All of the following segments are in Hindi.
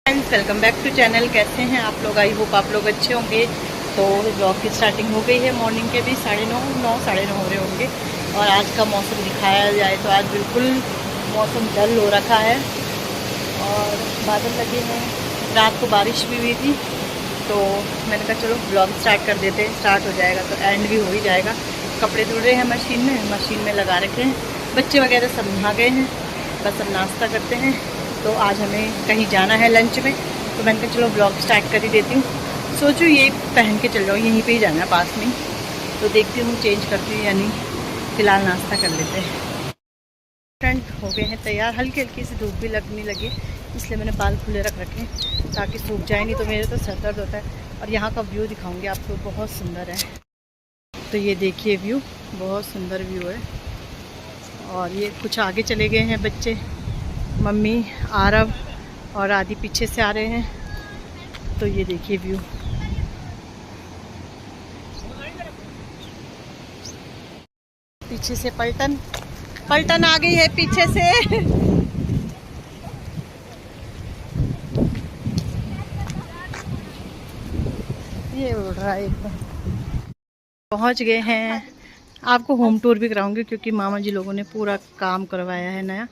Friends, welcome back to channel. कैसे हैं आप लोग? आई होप आप लोग अच्छे होंगे। तो ब्लॉग की स्टार्टिंग हो गई है। मॉर्निंग के भी 9:30 हो रहे होंगे। और आज का मौसम दिखाया जाए तो आज बिल्कुल मौसम डल हो रखा है और बादल लगे हैं। रात को बारिश भी हुई थी तो मैंने कहा चलो ब्लॉग स्टार्ट कर देते हैं। स्टार्ट हो जाएगा तो एंड भी हो ही जाएगा। कपड़े धुल रहे हैं मशीन में लगा रखे हैं। बच्चे वगैरह सब नहा गए हैं, बस अब नाश्ता करते हैं। तो आज हमें कहीं जाना है लंच में, तो मैंने कहा चलो ब्लॉग स्टार्ट कर ही देती हूँ। सोचूँ ये पहन के चल जाऊँ, यहीं पे ही जाना है पास में। तो देखती हूँ चेंज करती हूँ या नहीं। फ़िलहाल नाश्ता कर लेते हैं। फ्रेंड हो गए हैं तैयार। हल्की हल्की सी धूप भी लगने लगी, इसलिए मैंने बाल खुले रख रखे हैं ताकि सूख जाए, नहीं तो मेरे तो सर दर्द होता है। और यहाँ का व्यू दिखाऊँगी आपको, बहुत सुंदर है। तो ये देखिए व्यू, बहुत सुंदर व्यू है। और ये कुछ आगे चले गए हैं बच्चे, मम्मी, आरव और आदि पीछे से आ रहे हैं। तो ये देखिए व्यू। पीछे से पलटन आ गई है पीछे से। ये उड़ रहा है एकदम। पहुंच गए हैं। आपको होम टूर भी कराऊंगी क्योंकि मामा जी लोगों ने पूरा काम करवाया है नया।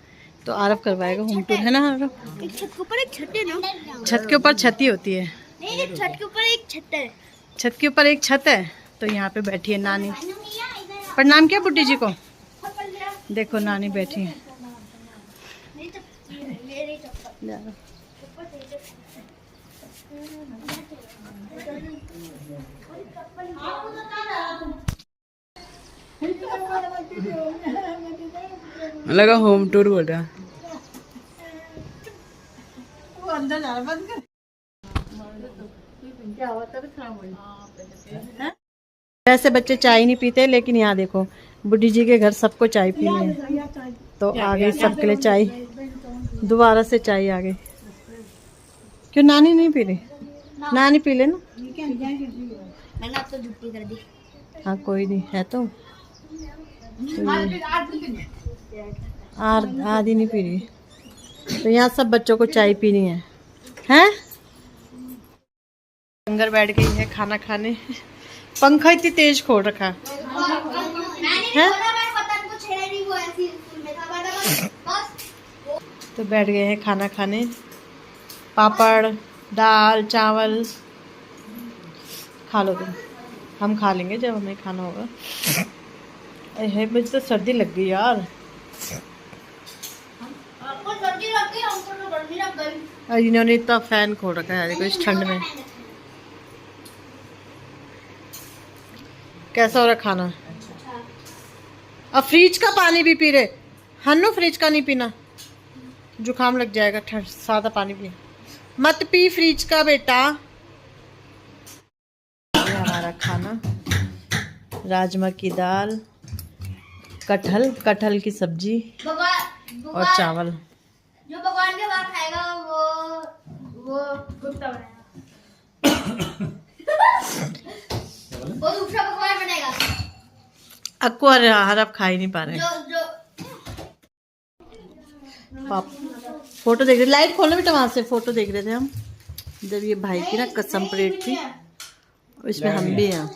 तो आरव करवाएगा होम टूर, है ना आरव? छत के ऊपर एक छत है ना? छत के ऊपर छत ही होती है। नहीं, छत के ऊपर एक छत है। छत के ऊपर एक छत है। तो यहाँ पे बैठी है नानी। प्रणाम किया बुड्ढी जी को। देखो नानी बैठी है। लगा होम टूर बोल रहा। वो अंदर जा रहा, बंद कर। वैसे बच्चे चाय नहीं पीते, लेकिन यहाँ देखो बुड्ढी जी के घर सबको चाय पीनी है। तो आ गई सबके लिए चाय, दोबारा से चाय आ गई। क्यों नानी नहीं पी रही? नानी पी लेना। मैंने अब तो छुट्टी कर दी। हाँ कोई नहीं है तो आधी नहीं पी रही। तो यहाँ सब बच्चों को चाय पीनी है, हैं? अंदर बैठ गई है खाना खाने। पंखा इतनी तेज खोल रखा है। तो बैठ गए हैं खाना खाने। पापड़, दाल, चावल खा लो तुम, हम खा लेंगे जब हमें खाना होगा। अरे मुझे तो सर्दी लग गई यार। और इन्होंने इतना फैन खोल रखा है देखो इस ठंड में। कैसा हो रहा खाना? अब फ्रिज का पानी भी पी रहे हन्नू? फ्रिज का नहीं पीना, जुकाम लग जाएगा। ठंड सादा पानी पी, मत पी फ्रिज का बेटा। ये हमारा खाना, राजमा की दाल, कटहल की सब्जी और चावल। जो भगवान के बाद खाएगा वो कुत्ता बनेगा। वो दूसरा भगवान बनेगा। अक्को और हरफ खा ही नहीं पा रहे। पाप फोटो देख रहे, लाइट खोलो बेटा वहां से। फोटो देख रहे थे हम जब ये भाई की ना कसम पलेट थी, इसमें हम भी हैं।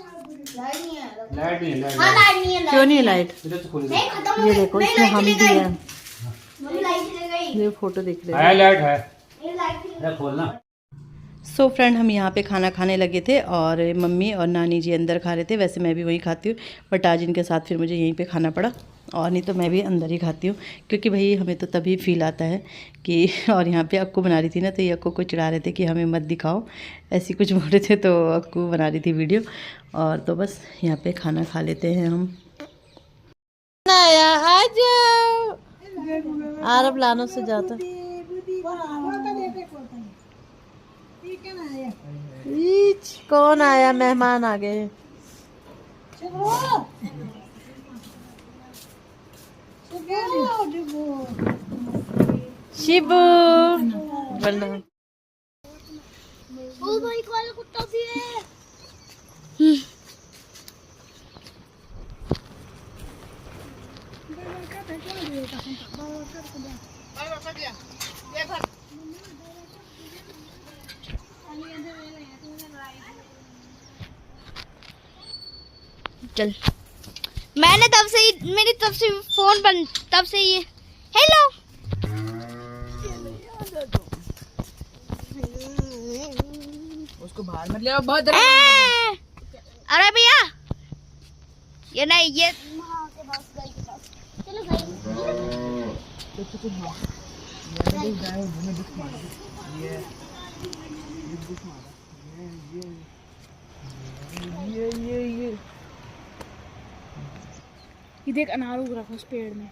क्यों नहीं है लाइट? ये देखो इसमें हम भी हैं। ये फोटो देख रहे हैं। लाइट है खोलना। सो फ्रेंड हम यहाँ पे खाना खाने लगे थे और मम्मी और नानी जी अंदर खा रहे थे। वैसे मैं भी वहीं खाती हूँ, बट आज इनके साथ फिर मुझे यहीं पे खाना पड़ा। और नहीं तो मैं भी अंदर ही खाती हूँ, क्योंकि भाई हमें तो तभी फील आता है कि। और यहाँ पे अक्कू बना रही थी ना, तो ये अक्कू को चिढ़ा रहे थे कि हमें मत दिखाओ, ऐसी कुछ बोल रहे थे। तो अक्कू बना रही थी वीडियो। और तो बस यहाँ पे खाना खा लेते हैं हम। आ जाओ, आरब लानों से जाता। कौन आया? मेहमान आ गए। शिबू बोलना। ओ भाई काला कुत्ता भी है। चल मैंने तब से ही मेरी तब से फोन बंद तब से ये हेलो उसको बाहर मत ले आओ, बहुत अरे भैया ये नहीं ये चलो ये देख अनार उग रखा उस पेड़ में।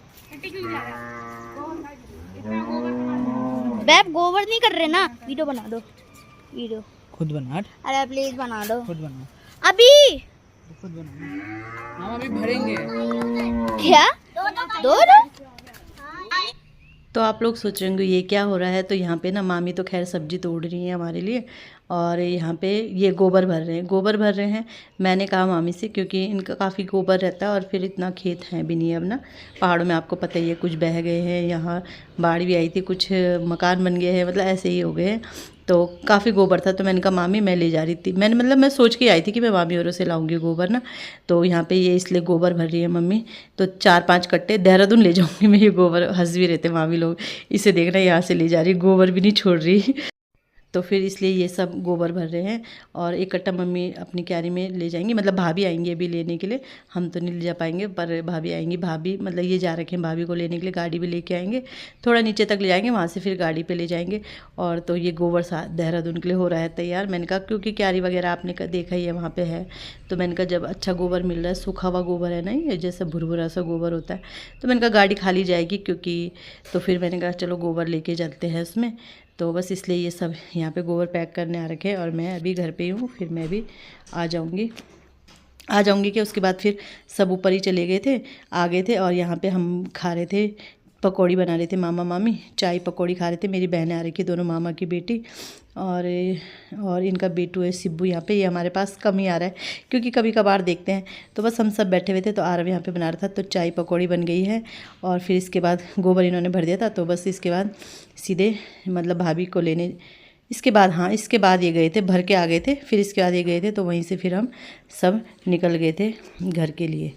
बैब गोबर नहीं कर रहे ना, वीडियो बना दो वीडियो। खुद बना, अरे प्लीज बना दो खुद बना, अभी खुद बना। हम अभी भरेंगे। क्या दो तो आप लोग सोच रहे होंगे ये क्या हो रहा है। तो यहाँ पे ना मामी तो खैर सब्जी तोड़ रही है हमारे लिए, और यहाँ पे ये गोबर भर रहे हैं, गोबर भर रहे हैं। मैंने कहा मामी से, क्योंकि इनका काफ़ी गोबर रहता है और फिर इतना खेत है भी नहीं अब ना, पहाड़ों में आपको पता ही है, कुछ बह गए हैं, यहाँ बाढ़ भी आई थी, कुछ मकान बन गए हैं, मतलब ऐसे ही हो गए हैं। तो काफ़ी गोबर था, तो मैंने कहा मामी मैं ले जा रही थी, मैं सोच के आई थी कि मैं मामी औरों से लाऊंगी गोबर ना। तो यहाँ पे ये इसलिए गोबर भर रही है मम्मी। तो 4-5 कट्टे देहरादून ले जाऊंगी मैं ये गोबर। हंस भी रहते मामी लोग, इसे देखना यहाँ से ले जा रही, गोबर भी नहीं छोड़ रही। तो फिर इसलिए ये सब गोबर भर रहे हैं, और एक कट्टा मम्मी अपनी क्यारी में ले जाएंगी, मतलब भाभी आएंगी अभी लेने के लिए। हम तो नहीं ले जा पाएंगे, पर भाभी आएंगी। भाभी मतलब ये जा रखे हैं भाभी को लेने के लिए, गाड़ी भी लेके आएंगे, थोड़ा नीचे तक ले जाएंगे, वहाँ से फिर गाड़ी पे ले जाएंगे। और तो ये गोबर देहरादून के लिए हो रहा है तैयार। मैंने कहा क्योंकि क्यारी वगैरह आपने देखा ही है वहाँ पर है, तो मैंने कहा जब अच्छा गोबर मिल रहा है, सूखा हुआ गोबर है ना, ये जैसे भुरभुरा सा गोबर होता है, तो मैंने कहा गाड़ी खाली जाएगी क्योंकि, तो फिर मैंने कहा चलो गोबर लेके चलते हैं उसमें। तो बस इसलिए ये सब यहाँ पे गोबर पैक करने आ रखे हैं, और मैं अभी घर पे ही हूँ, फिर मैं भी आ जाऊँगी कि उसके बाद फिर सब ऊपर ही चले गए थे, आ गए थे। और यहाँ पे हम खा रहे थे, पकौड़ी बना रहे थे मामा मामी, चाय पकौड़ी खा रहे थे। मेरी बहनें आ रही थी, दोनों मामा की बेटी, और इनका बेटू है सिब्बू। यहाँ पे ये हमारे पास कम ही आ रहा है, क्योंकि कभी कभार देखते हैं। तो बस हम सब बैठे हुए थे, तो आरव यहाँ पे बना रहा था, तो चाय पकौड़ी बन गई है। और फिर इसके बाद गोबर इन्होंने भर दिया था, तो बस इसके बाद सीधे मतलब भाभी को लेने, इसके बाद ये गए थे, भर के आ गए थे, फिर इसके बाद ये गए थे, तो वहीं से फिर हम सब निकल गए थे घर के लिए,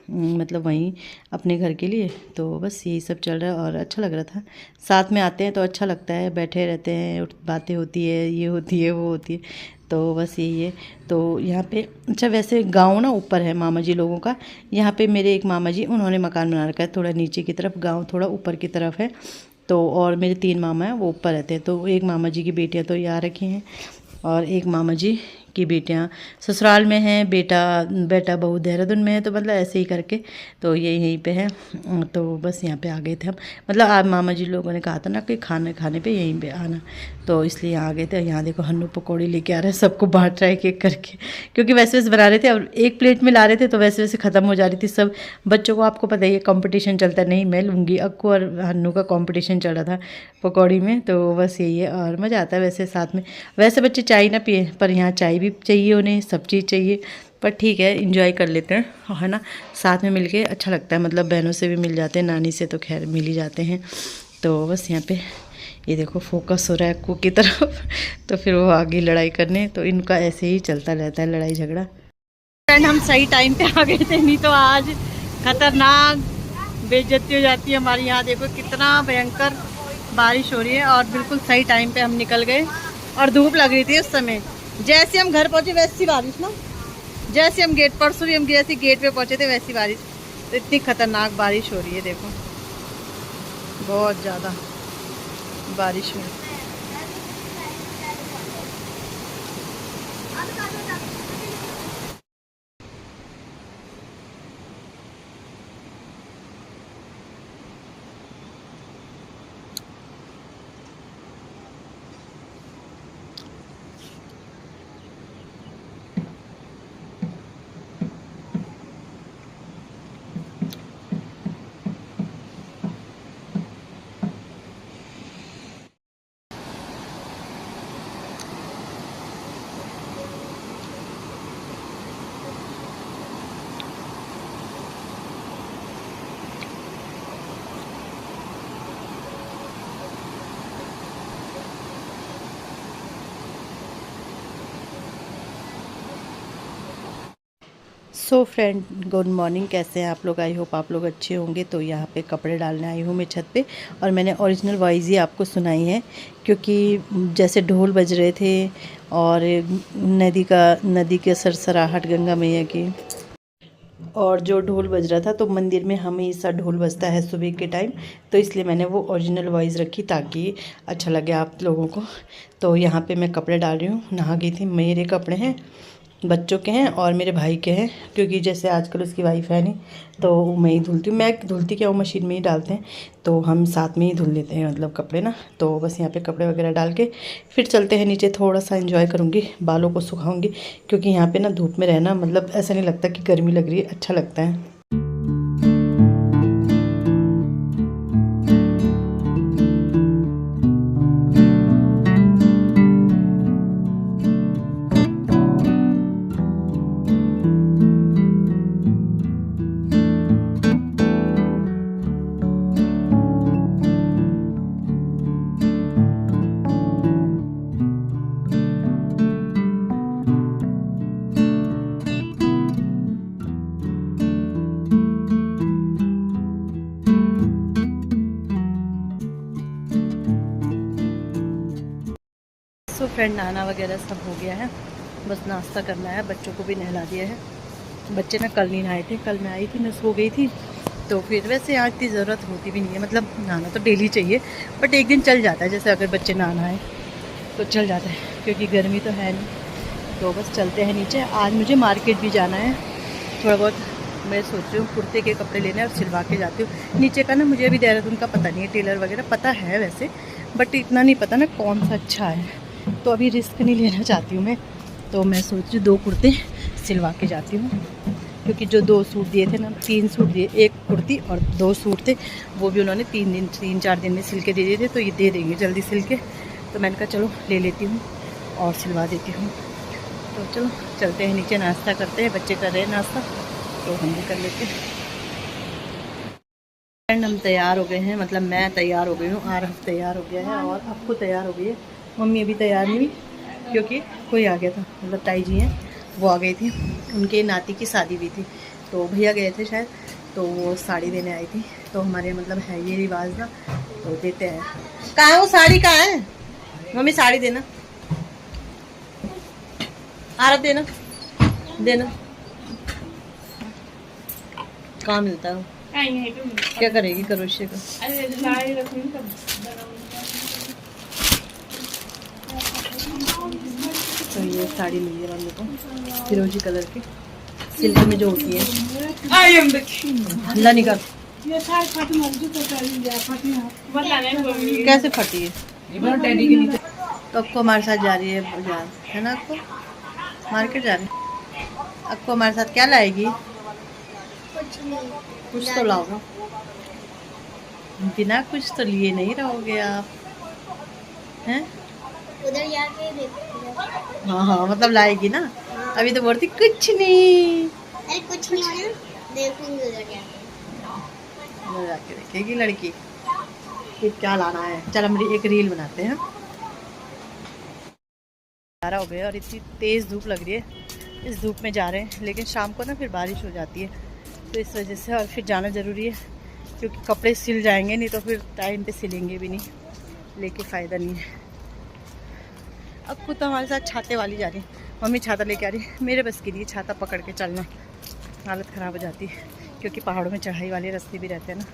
मतलब वहीं अपने घर के लिए। तो बस यही सब चल रहा है, और अच्छा लग रहा था। साथ में आते हैं तो अच्छा लगता है, बैठे रहते हैं, बातें होती है, ये होती है वो होती है, तो बस यही है। तो यहाँ पे अच्छा, वैसे गांव ना ऊपर है मामा जी लोगों का। यहाँ पे मेरे एक मामा जी, उन्होंने मकान बना रखा है थोड़ा नीचे की तरफ, गाँव थोड़ा ऊपर की तरफ है। तो और मेरे 3 मामा हैं, वो ऊपर रहते हैं। तो एक मामा जी की बेटियाँ तो यहाँ रखी हैं, और एक मामा जी की बेटियां ससुराल में हैं, बेटा बहू देहरादून में है। तो मतलब ऐसे ही करके तो ये यहीं पे है। तो बस यहाँ पे आ गए थे हम, मतलब आप मामा जी लोगों ने कहा था ना कि खाने पे यहीं पे आना, तो इसलिए यहाँ आ गए थे। यहाँ देखो हन्नू पकौड़ी लेके आ रहे हैं, सबको बांट रहा है एक करके, क्योंकि वैसे बना रहे थे और एक प्लेट में ला रहे थे, तो वैसे ख़त्म हो जा रही थी सब। बच्चों को आपको पता ही है कंपटीशन चलता, नहीं मैं लूँगी, अक्कू और हन्नू का कंपटीशन चल रहा था पकौड़ी में। तो बस यही है, और मज़ा आता है वैसे साथ में। वैसे बच्चे चाय ना पिए, पर यहाँ चाय भी चाहिए उन्हें, सब चीज़ चाहिए, पर ठीक है इंजॉय कर लेते हैं, है ना, साथ में मिलके अच्छा लगता है। मतलब बहनों से भी मिल जाते हैं, नानी से तो खैर मिल ही जाते हैं। तो बस यहाँ पे ये देखो फोकस हो रहा है अक्कू की तरफ तो फिर वो आगे लड़ाई करने, तो इनका ऐसे ही चलता रहता है लड़ाई झगड़ा। फ्रेंड हम सही टाइम पे आ गए थे, नहीं तो आज खतरनाक बेइज्जती हो जाती है हमारी। यहाँ देखो कितना भयंकर बारिश हो रही है, और बिल्कुल सही टाइम पे हम निकल गए, और धूप लग रही थी उस समय। जैसे हम घर पहुँचे वैसी बारिश ना, जैसे हम परसों भी हम जैसे गेट पे पहुँचे थे वैसी बारिश। तो इतनी खतरनाक बारिश हो रही है, देखो बहुत ज़्यादा बारिश हो रही है। सो फ्रेंड गुड मॉर्निंग, कैसे हैं आप लोग? आई होप आप लोग अच्छे होंगे। तो यहाँ पे कपड़े डालने आई हूँ मैं छत पे, और मैंने ओरिजिनल वॉइस ही आपको सुनाई है, क्योंकि जैसे ढोल बज रहे थे और नदी के सरसराहट गंगा मैया की, और जो ढोल बज रहा था तो मंदिर में हमेशा ढोल बजता है सुबह के टाइम, तो इसलिए मैंने वो ओरिजिनल वॉइस रखी ताकि अच्छा लगे आप लोगों को। तो यहाँ पे मैं कपड़े डाल रही हूँ, नहा गई थी। मेरे कपड़े हैं, बच्चों के हैं और मेरे भाई के हैं, क्योंकि जैसे आजकल उसकी वाइफ है नहीं तो मैं ही धुलती हूँ। मैं धुलती क्या हूँ, मशीन में ही डालते हैं, तो हम साथ में ही धुल लेते हैं मतलब कपड़े ना। तो बस यहाँ पे कपड़े वगैरह डाल के फिर चलते हैं नीचे, थोड़ा सा एंजॉय करूँगी, बालों को सुखाऊँगी, क्योंकि यहाँ पे ना धूप में रहना मतलब ऐसा नहीं लगता कि गर्मी लग रही है, अच्छा लगता है। तो फ्रेंड नहाना वगैरह सब हो गया है, बस नाश्ता करना है, बच्चों को भी नहला दिया है। बच्चे ना कल नहीं नहाए थे, कल मैं आई थी, मैं सो गई थी, तो फिर वैसे यहाँ इतनी ज़रूरत होती भी नहीं है, मतलब नहाना तो डेली चाहिए, बट एक दिन चल जाता है, जैसे अगर बच्चे ना नहाए तो चल जाता है, क्योंकि गर्मी तो है नहीं। तो बस चलते हैं नीचे। आज मुझे मार्केट भी जाना है थोड़ा बहुत, मैं सोच रही हूँ कुर्ते के कपड़े लेने और सिलवा के जाती हूँ। नीचे का ना मुझे अभी देहरादून का पता नहीं है, टेलर वगैरह पता है वैसे, बट इतना नहीं पता ना कौन सा अच्छा है, तो अभी रिस्क नहीं लेना चाहती हूँ मैं। तो मैं सोच रही हूँ 2 कुर्ते सिलवा के जाती हूँ, क्योंकि जो 2 सूट दिए थे ना, 3 सूट दिए, 1 कुर्ती और 2 सूट थे, वो भी उन्होंने 3-4 दिन में सिल के दे दिए थे, तो ये दे देंगे जल्दी सिल के। तो मैंने कहा चलो ले लेती हूँ और सिलवा देती हूँ। तो चलो चलते हैं नीचे, नाश्ता करते हैं, बच्चे कर रहे हैं नाश्ता तो हम भी कर लेते हैं। फ्रेंड हम तैयार हो गए हैं, मतलब मैं तैयार हो गई हूँ, आरफ तैयार हो गया है और आपको तैयार हो गई है। मम्मी अभी तैयार नहीं हुई, क्योंकि कोई आ गया था, मतलब ताई जी हैं वो आ गई थी, उनके नाती की शादी भी थी, तो भैया गए थे शायद, तो वो साड़ी देने आई थी। तो हमारे मतलब है ये रिवाज ना, तो देते हैं। कहाँ है वो साड़ी, कहाँ है मम्मी? साड़ी देना, आरफ देना, देना। कहाँ मिलता है वो? क्या करेगी करोशे का? तो ये साड़ी मिली है मम्मी को, फिरोजी कलर की, सिल्क में जो होती है। हल्ला निकाल, कैसे फटी है? तो आपको हमारे साथ जा रही है बाजार, है ना? आपको मार्केट जा रही है, आपको हमारे साथ क्या लाएगी? कुछ तो लाओ, बिना कुछ तो लिए नहीं रहोगे आप, हैं? उधर जाके देखो। हाँ मतलब लाएगी ना। अभी तो बोलती कुछ नहीं। अरे कुछ नहीं होना, देखूंगी उधर जाके। उधर जाके देखेगी लड़की फिर क्या लाना है। चल हम एक रील बनाते हैं। 11 हो गए और इतनी तेज़ धूप लग रही है, इस धूप में जा रहे हैं, लेकिन शाम को ना फिर बारिश हो जाती है, तो इस वजह से और फिर जाना ज़रूरी है, क्योंकि कपड़े सिल जाएंगे नहीं तो फिर टाइम पे सिलेंगे भी नहीं, लेके फ़ायदा नहीं है। अब खुद तो हमारे साथ छाते वाली जा रही है, मम्मी छाता लेके आ रही है, मेरे बस की नहीं छाता पकड़ के चलना, हालत ख़राब हो जाती है, क्योंकि पहाड़ों में चढ़ाई वाले रास्ते भी रहते हैं ना,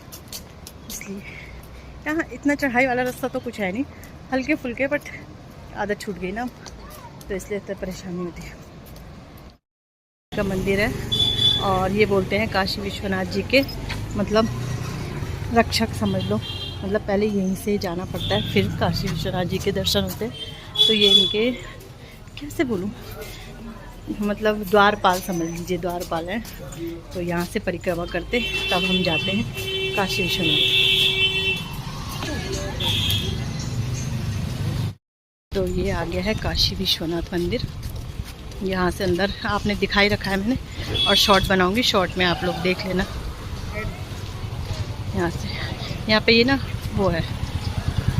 इसलिए। यहाँ इतना चढ़ाई वाला रास्ता तो कुछ है नहीं, हल्के फुल्के, बट आदत छूट गई ना, तो इसलिए इतना परेशानी होती है। का मंदिर है, और ये बोलते हैं काशी विश्वनाथ जी के मतलब रक्षक समझ लो, मतलब पहले यहीं से जाना पड़ता है, फिर काशी विश्वनाथ जी के दर्शन होते हैं। तो ये इनके कैसे बोलूँ, मतलब द्वारपाल समझ लीजिए, द्वारपाल हैं, तो यहाँ से परिक्रमा करते तब हम जाते हैं काशी विश्वनाथ। तो ये आ गया है काशी विश्वनाथ मंदिर, यहाँ से अंदर आपने दिखाई रखा है मैंने, और शॉर्ट बनाऊंगी, शॉर्ट में आप लोग देख लेना। यहाँ से यहाँ पे ये ना वो है,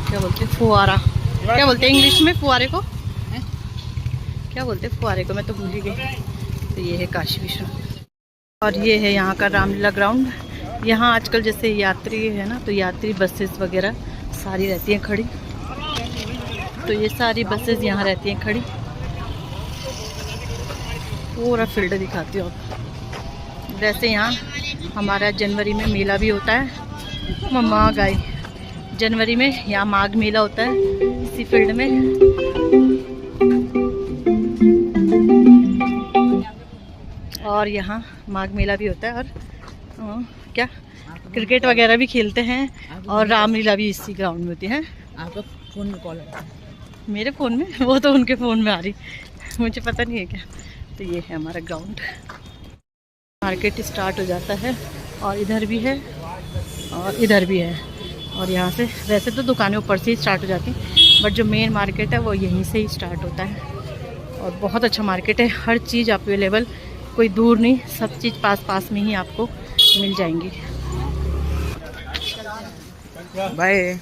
क्या बोलते हैं, फुहारा, क्या बोलते हैं इंग्लिश में फुहारे को, क्या बोलते हैं फुहारे को, मैं तो भूल ही गई। तो ये है काशी विश्वनाथ। और ये है यहाँ का रामलीला ग्राउंड। यहाँ आजकल जैसे यात्री है ना, तो यात्री बसेस वगैरह सारी रहती हैं खड़ी। तो ये सारी बसेस यहाँ रहती हैं खड़ी। पूरा फील्ड दिखाती हूँ आपको। वैसे यहाँ हमारा जनवरी में मेला भी होता है। मम्मा गाय जनवरी में यहाँ माघ मेला होता है इसी फील्ड में। और यहाँ माघ मेला भी होता है। और क्या क्रिकेट वगैरह भी खेलते हैं। और रामलीला भी इसी ग्राउंड में होती है। आपका फोन में कॉल आता है? मेरे फ़ोन में? वो तो उनके फ़ोन में आ रही, मुझे पता नहीं है क्या। तो ये है हमारा ग्राउंड। मार्केट स्टार्ट हो जाता है और इधर भी है और इधर भी है। और यहाँ से वैसे तो दुकानें ऊपर से ही स्टार्ट हो जाती हैं, बट जो मेन मार्केट है वो यहीं से ही स्टार्ट होता है। और बहुत अच्छा मार्केट है, हर चीज़ अवेलेबल, कोई दूर नहीं, सब चीज़ पास पास में ही आपको मिल जाएंगी। बाय।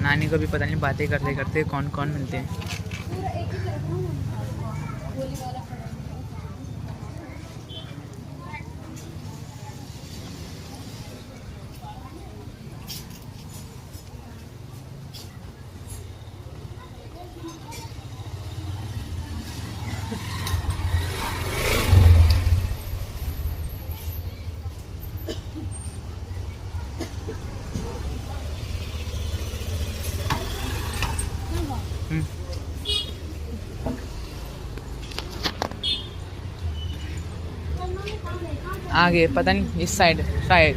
नानी को भी पता नहीं बातें करते करते कौन कौन मिलते हैं। आगे पता नहीं, इस साइड शायद।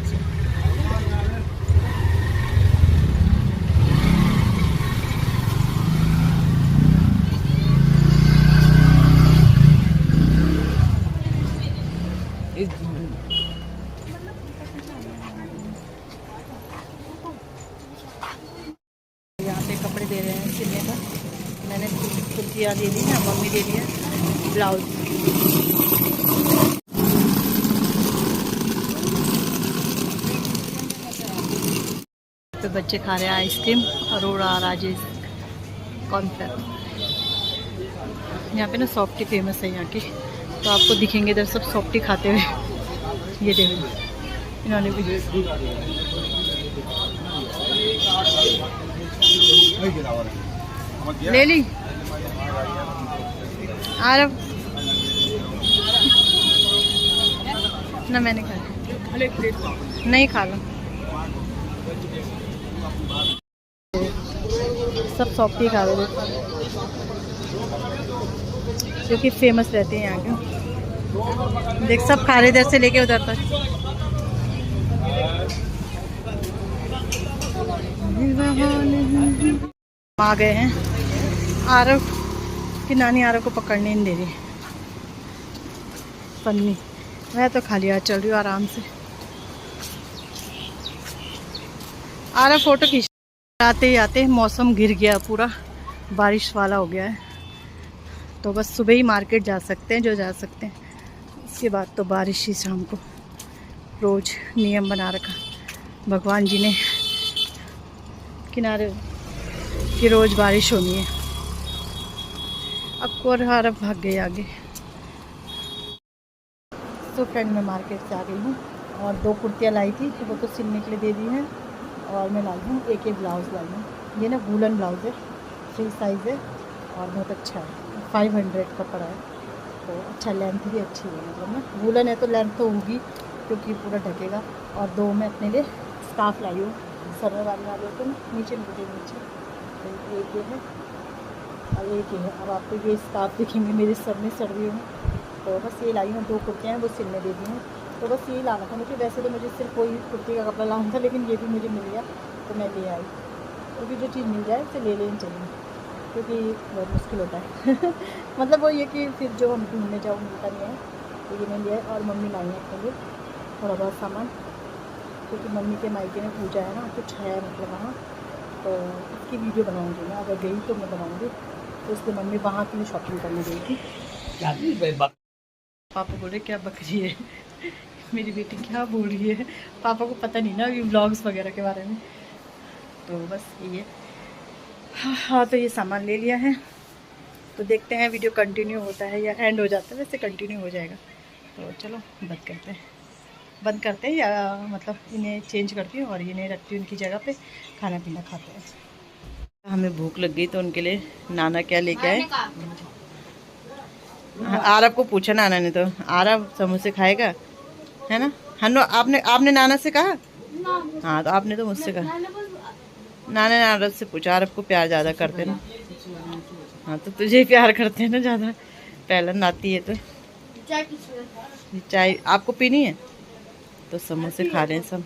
यहाँ पे कपड़े दे रहे हैं सिलने का। मैंने कुर्तियाँ दे दी हैं, मम्मी दे दी है ब्लाउज। तो बच्चे खा रहे हैं आइसक्रीम, अरोड़ा राजेश कॉर्नफ्लेक्स। यहाँ पे ना सॉफ्टी फेमस है यहाँ की, तो आपको दिखेंगे इधर सब सॉफ्टी खाते हुए। ये देखो इन्होंने भी ले ली। आरव ना, मैंने खा नहीं खा लो। सब सॉफ्टी खा रहे थे क्योंकि फेमस रहते हैं यहाँ के। देख सब खा रहे इधर से लेके उधर तक। आ गए हैं। आरव की नानी आरव को पकड़ने नहीं दे रही। पन्नी। मैं तो खाली हाथ चल रही हूँ आराम से। आ रहा फोटो खींच। आते ही आते मौसम गिर गया, पूरा बारिश वाला हो गया है। तो बस सुबह ही मार्केट जा सकते हैं जो जा सकते हैं, इसके बाद तो बारिश ही शाम को। रोज़ नियम बना रखा भगवान जी ने किनारे कि रोज़ बारिश होनी है। अब कोहरा भाग गए आगे। तो फ्रेंड मैं मार्केट से आ गई हूँ और 2 कुर्तियाँ लाई थी, तो वो तो सिलने के लिए दे दी हैं। और मैं लाई हूँ एक ब्लाउज़ लाई हूँ। ये ना वूलन ब्लाउज़ है, 3 साइज़ है और बहुत अच्छा है। 500 का पड़ा है, तो अच्छा लेंथ भी अच्छी है। मतलब ना वूलन है तो लेंथ तो होगी क्योंकि पूरा ढकेगा। और 2 मैं अपने लिए स्कार्फ लाई हूँ, सर वाले होते हैं ना, नीचे नीचे। तो एक ये है और एक ये है। अब आपको ये स्कार्फ दिखेंगे मेरे सर में सर्दियों में। तो बस ये लाई हूँ। 2 कुर्तियाँ हैं वो सिलने दे दी हैं। तो बस यही लाना था मुझे। वैसे तो मुझे सिर्फ कोई कुर्ती का कपड़ा लाना था, लेकिन ये भी मुझे मिल गया तो मैं ले आई। क्योंकि जो चीज़ मिल जाए उसे ले लेनी चाहिए, क्योंकि बहुत मुश्किल होता है मतलब वो ये कि फिर जो हम ढूंढने जाओ मिलता नहीं है। तो ये नहीं लिया है। और मम्मी लाई है अपने लिए थोड़ा बहुत सामान, क्योंकि मम्मी के मायके में पूजा है ना, कुछ है मतलब वहाँ। तो इसकी वीडियो बनाऊँगी मैं, अगर गई तो मैं बनाऊँगी। तो इसलिए मम्मी वहाँ के लिए शॉपिंग करने गई थी। पापा बोल रहे क्या बक रही है मेरी बेटी, क्या बोल रही है। पापा को पता नहीं ना अभी व्लॉग्स वगैरह के बारे में। तो बस ये हाँ, तो ये सामान ले लिया है। तो देखते हैं वीडियो कंटिन्यू होता है या एंड हो जाता है। वैसे कंटिन्यू हो जाएगा। तो चलो बंद करते हैं या मतलब इन्हें चेंज करती हूँ और इन्हें रखती हूँ उनकी जगह पे, खाना पीना खाते हैं। हमें भूख लग गई तो उनके लिए नाना क्या लेके आए। आरब को पूछा नाना ने, तो आरब समोसे खाएगा, है ना। हन्नो आपने नाना से कहा? हाँ, तो आपने तो मुझसे कहा। नाना ने आरब से पूछा, आरब को प्यार ज़्यादा करते ना। हाँ, तो तुझे प्यार करते हैं ना ज़्यादा। पहला नाती है तो चाय आपको पीनी है। तो समोसे खा रहे हैं सब।